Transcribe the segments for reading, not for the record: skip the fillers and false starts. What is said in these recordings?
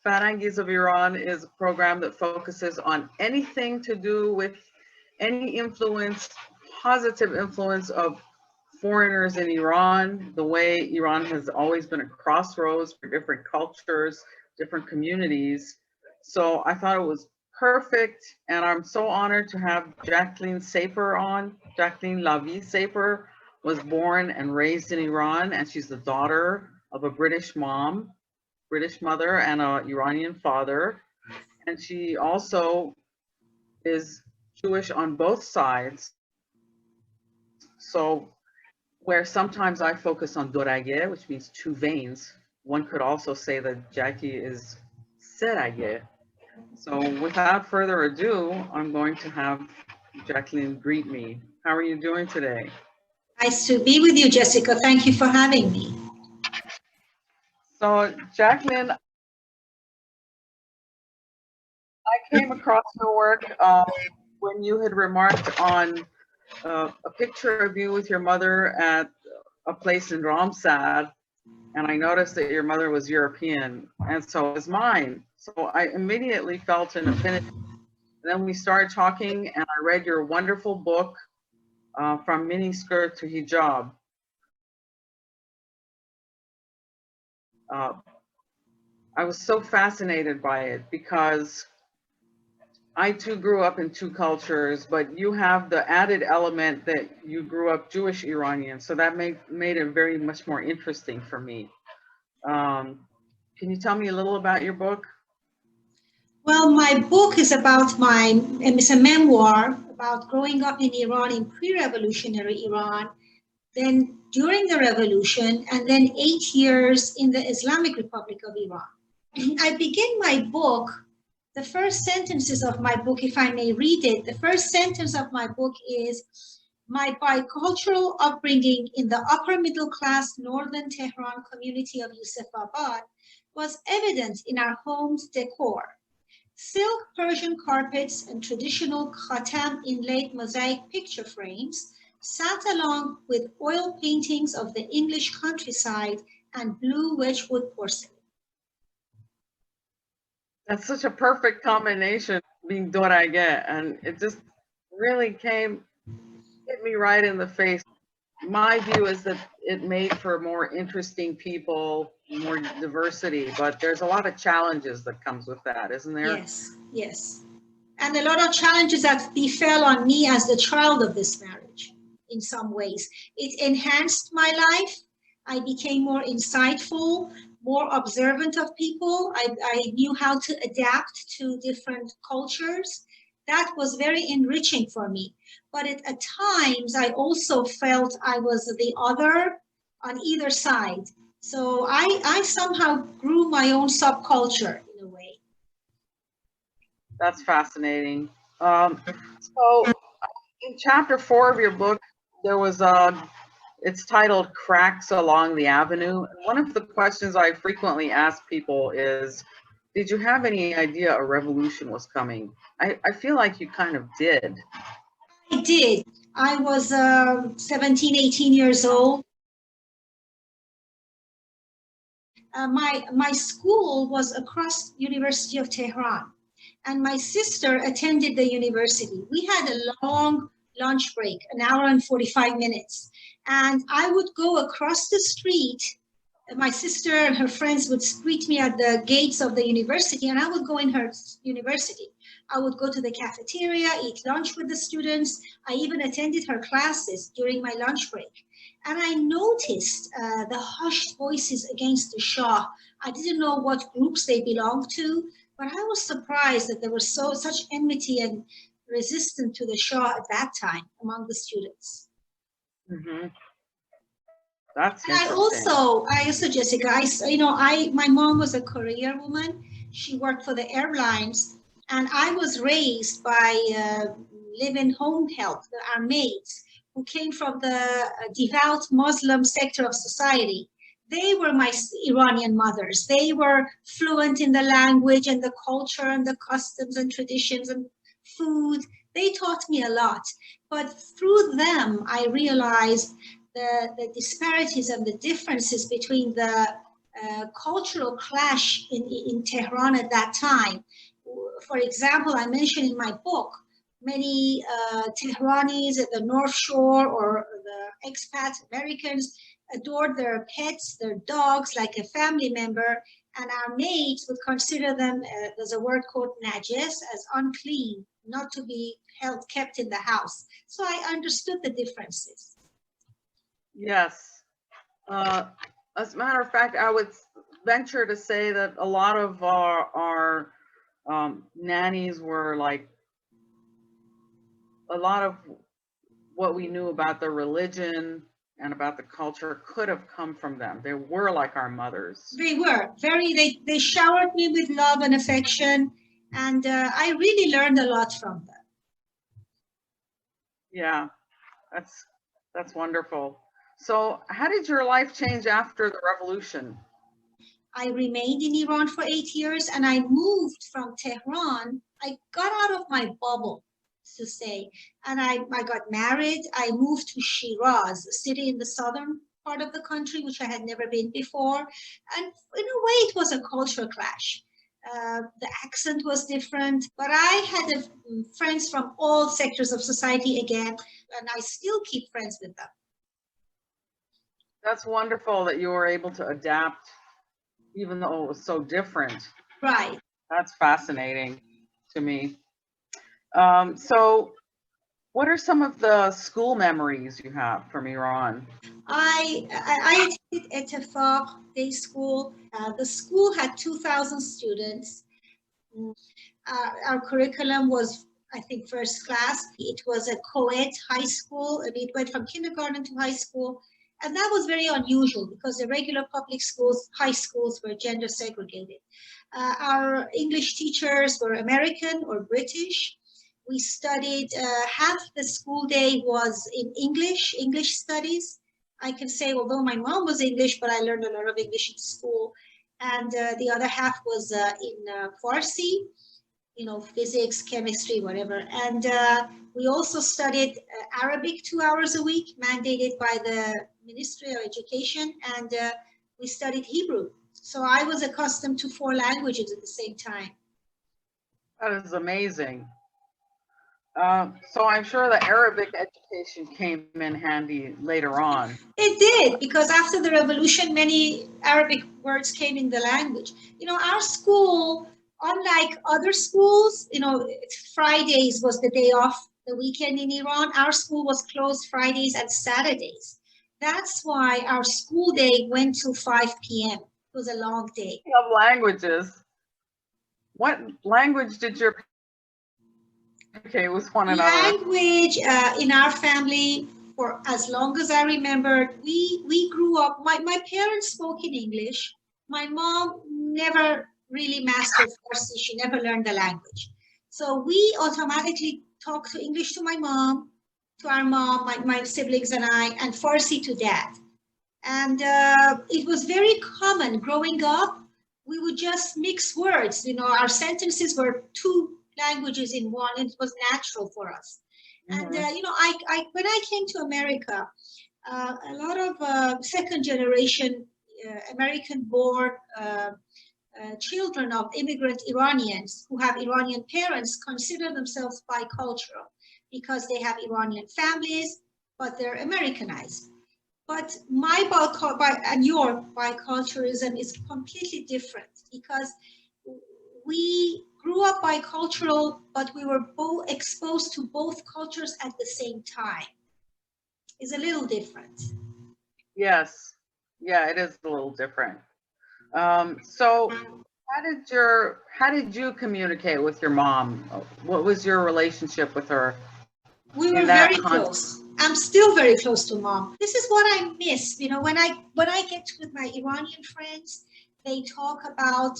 Farangis of Iran is a program that focuses on anything to do with any influence, positive influence of foreigners in Iran, the way Iran has always been a crossroads for different cultures, different communities. So I thought it was perfect, and I'm so honored to have Jacqueline Saper on. Jacqueline Lavi Saper was born and raised in Iran, and she's the daughter of a British mother, and an Iranian father. And she also is Jewish on both sides. So where sometimes I focus on dorage, which means two veins, one could also say that Jackie is serage. So without further ado, I'm going to have Jacqueline greet me. How are you doing today? Nice to be with you, Jessica. Thank you for having me. So Jacqueline, I came across your work when you had remarked on a picture of you with your mother at a place in Ramsad, and I noticed that your mother was European, and so was mine. So I immediately felt an affinity. And then we started talking, and I read your wonderful book, From Miniskirt to Hijab. I was so fascinated by it because I too grew up in two cultures, but you have the added element that you grew up Jewish Iranian, so that made it very much more interesting for me. Can you tell me a little about your book? Well, my book is about it's a memoir about growing up in Iran, in pre-revolutionary Iran, then during the revolution, and then 8 years in the Islamic Republic of Iran. I begin my book, the first sentences of my book, if I may read it, the first sentence of my book is, my bicultural upbringing in the upper middle class northern Tehran community of Yusufabad was evident in our home's decor. Silk Persian carpets and traditional khatam inlaid mosaic picture frames sat along with oil paintings of the English countryside and blue Wedgwood porcelain. That's such a perfect combination, being dorage, and it just really hit me right in the face. My view is that it made for more interesting people, more diversity, but there's a lot of challenges that comes with that, isn't there? Yes, yes. And a lot of challenges that befell on me as the child of this marriage in some ways. It enhanced my life. I became more insightful, more observant of people. I knew how to adapt to different cultures. That was very enriching for me. But at times, I also felt I was the other on either side. So I somehow grew my own subculture in a way. That's fascinating. So in chapter 4 of your book, there was it's titled Cracks Along the Avenue. One of the questions I frequently ask people is, did you have any idea a revolution was coming? I feel like you kind of did. I did. I was 17, 18 years old. My school was across University of Tehran, and my sister attended the university. We had a long lunch break, an hour and 45 minutes. And I would go across the street. My sister and her friends would greet me at the gates of the university, and I would go in her university. I would go to the cafeteria, eat lunch with the students. I even attended her classes during my lunch break. And I noticed the hushed voices against the Shah. I didn't know what groups they belonged to, but I was surprised that there was such enmity and resistance to the Shah at that time among the students. Mm-hmm. That's and I also, Jessica, my mom was a career woman. She worked for the airlines, and I was raised by live-in home help, our maids, who came from the devout Muslim sector of society. They were my Iranian mothers. They were fluent in the language and the culture and the customs and traditions and food. They taught me a lot. But through them, I realized the disparities and the differences between the cultural clash in Tehran at that time. For example, I mentioned in my book, many Tehranis at the North Shore or the expat Americans adored their pets, their dogs, like a family member, and our maids would consider them, there's a word called najes, as unclean, not to be kept in the house. So I understood the differences. Yes. As a matter of fact, I would venture to say that a lot of our nannies were like, a lot of what we knew about the religion and about the culture could have come from them. They were like our mothers. They were they showered me with love and affection, and I really learned a lot from them. Yeah, that's wonderful. So how did your life change after the revolution? I remained in Iran for 8 years, and I moved from Tehran. I got out of my bubble, to say, and I got married. I moved to Shiraz, a city in the southern part of the country, which I had never been before. And in a way, it was a culture clash. The accent was different, but I had friends from all sectors of society again, and I still keep friends with them. That's wonderful that you were able to adapt, even though it was so different. Right. That's fascinating to me. So what are some of the school memories you have from Iran? I attended Etefaq Day School. The school had 2,000 students. Our curriculum was, I think, first class. It was a co-ed high school, and it went from kindergarten to high school. And that was very unusual because the regular public schools, high schools, were gender segregated. Our English teachers were American or British. We studied, half the school day was in English studies. I can say, although my mom was English, but I learned a lot of English in school. And the other half was in Farsi, physics, chemistry, whatever. And we also studied Arabic 2 hours a week, mandated by the Ministry of Education, and we studied Hebrew. So I was accustomed to 4 languages at the same time. That is amazing. So I'm sure the Arabic education came in handy later on. It did, because after the revolution, many Arabic words came in the language. Our school, unlike other schools, Fridays was the day off the weekend in Iran. Our school was closed Fridays and Saturdays. That's why our school day went to 5 p.m. It was a long day. Of languages. What language did your with one another? Language in our family, for as long as I remember, we grew up, my parents spoke in English. My mom never really mastered Farsi. She never learned the language. So we automatically talked to English to my mom, to our mom, my siblings and I, and Farsi to dad. And it was very common growing up. We would just mix words. Our sentences were 2 languages in one. It was natural for us. Mm-hmm. And when I came to America, a lot of second generation American-born children of immigrant Iranians who have Iranian parents consider themselves bicultural because they have Iranian families, but they're Americanized. But my and your biculturalism is completely different, because we grew up bicultural, but we were both exposed to both cultures at the same time. It's a little different. Yes. Yeah, it is a little different. So how did you communicate with your mom? What was your relationship with her? We were very close. I'm still very close to mom. This is what I miss. When I get with my Iranian friends, they talk about,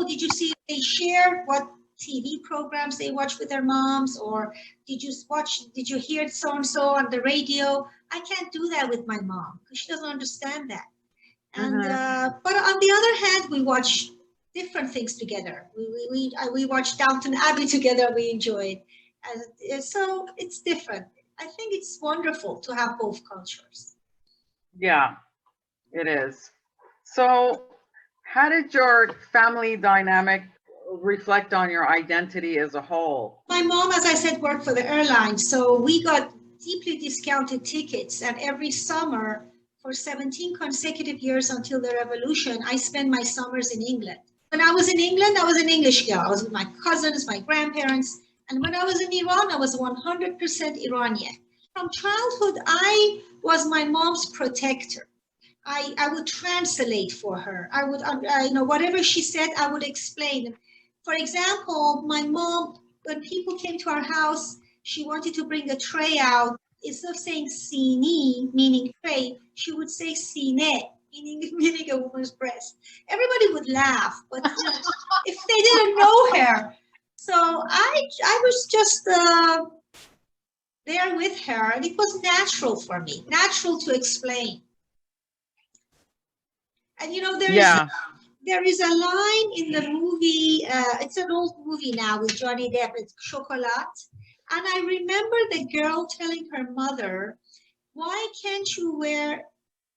did you see, they share what TV programs they watch with their moms, or did you hear so-and-so on the radio? I can't do that with my mom because she doesn't understand that. And but on the other hand, we watch different things together. We watch Downton Abbey together. We enjoy it. And so it's different. I think it's wonderful to have both cultures. Yeah, it is. So How did your family dynamic reflect on your identity as a whole? My mom, as I said, worked for the airlines, so we got deeply discounted tickets. And every summer, for 17 consecutive years until the revolution, I spent my summers in England. When I was in England, I was an English girl. I was with my cousins, my grandparents. And when I was in Iran, I was 100% Iranian. From childhood, I was my mom's protector. I would translate for her. I would, whatever she said, I would explain. For example, my mom, when people came to our house, she wanted to bring a tray out. Instead of saying sini, meaning tray, she would say sine, meaning a woman's breast. Everybody would laugh, but if they didn't know her. So I was just there with her, and it was natural for me, natural to explain. And there is a line in the movie, it's an old movie now with Johnny Depp, it's Chocolat. And I remember the girl telling her mother, why can't you wear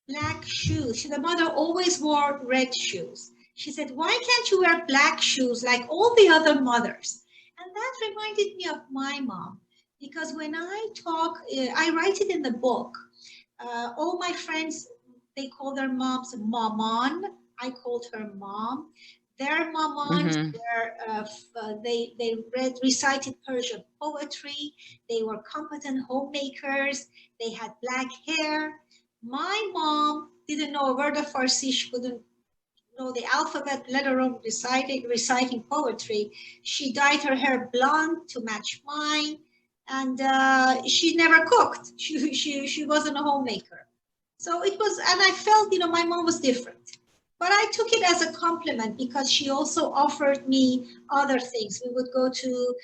black shoes? The mother always wore red shoes. She said, why can't you wear black shoes like all the other mothers? And that reminded me of my mom, because when I talk, I write it in the book. All my friends, they call their moms maman. I called her mom. Their mamans, they recited Persian poetry. They were competent homemakers. They had black hair. My mom didn't know a word of Farsi. She couldn't know the alphabet, let alone reciting poetry. She dyed her hair blonde to match mine, and she never cooked. She wasn't a homemaker. So it was, and I felt, my mom was different. But I took it as a compliment because she also offered me other things. We would go to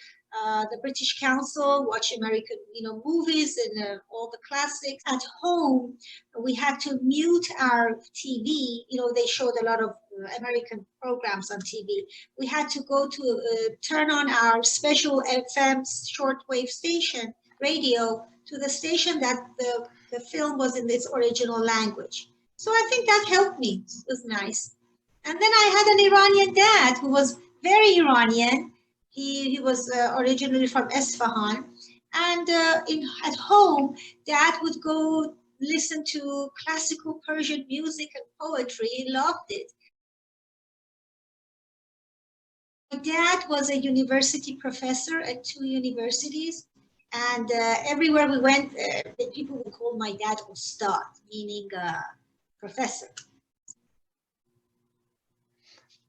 the British Council, watch American, movies and all the classics. At home, we had to mute our TV. They showed a lot of American programs on TV. We had to go to turn on our special FM shortwave station radio to the station that the film was in its original language. So I think that helped me. It was nice. And then I had an Iranian dad who was very Iranian. He was originally from Esfahan. And at home, Dad would go listen to classical Persian music and poetry. He loved it. My dad was a university professor at 2 universities. And everywhere we went, people would call my dad Ustad, meaning professor.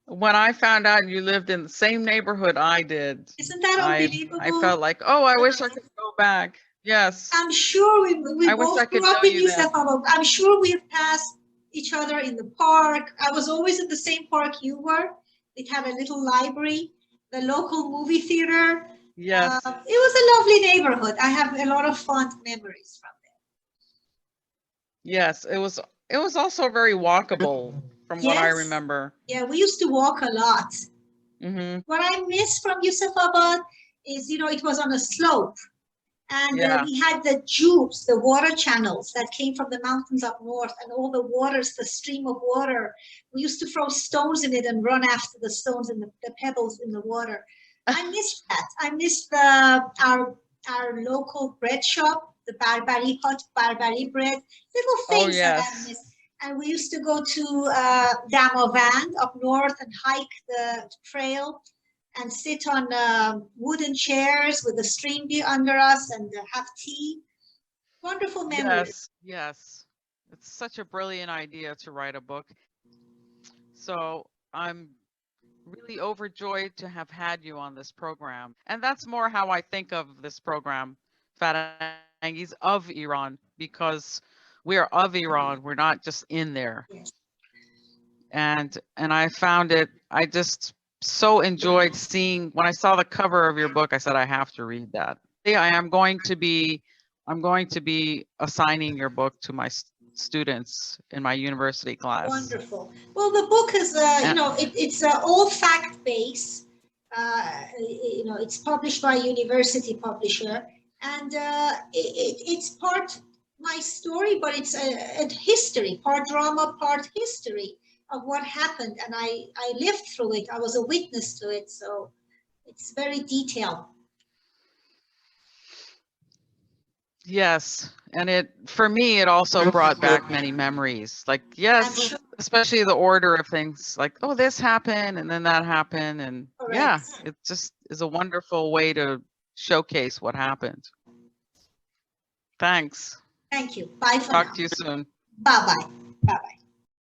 When I found out you lived in the same neighborhood I did, isn't that unbelievable? I felt like, oh, I wish I could go back. Yes. I'm sure we both grew up in Yusufabad. I'm sure we've passed each other in the park. I was always in the same park you were. It had a little library, the local movie theater. Yes. It was a lovely neighborhood. I have a lot of fond memories from there. Yes, it was also very walkable from what I remember. Yeah, we used to walk a lot. Mm-hmm. What I miss from Yusufabad is, it was on a slope. And we had the jubes, the water channels that came from the mountains up north, and all the waters, the stream of water. We used to throw stones in it and run after the stones and the pebbles in the water. I missed that. I missed our local bread shop, the Barbari hot Barbari bread, little things that I missed. And we used to go to Damavand up north and hike the trail and sit on wooden chairs with the stream under us and have tea. Wonderful memories. Yes. It's such a brilliant idea to write a book. So I'm really overjoyed to have had you on this program. And that's more how I think of this program, Farangis, of Iran, because we are of Iran. We're not just in there. Yes. And I found it, I just so enjoyed seeing, when I saw the cover of your book, I said, I have to read that. I'm going to be assigning your book to my students in my university class. Wonderful. Well, the book is, it's all fact-based. It's published by a university publisher, and it's part my story, but it's a history, part drama, part history of what happened, and I lived through it. I was a witness to it, so it's very detailed. Yes, and for me it also brought back many memories. Like, yes, Sure. especially the order of things. Like, oh, this happened, and then that happened, and Correct. yeah, it just is a wonderful way to showcase what happened. Thanks. Thank you. Bye for now. Talk to you soon. Bye bye. Bye bye.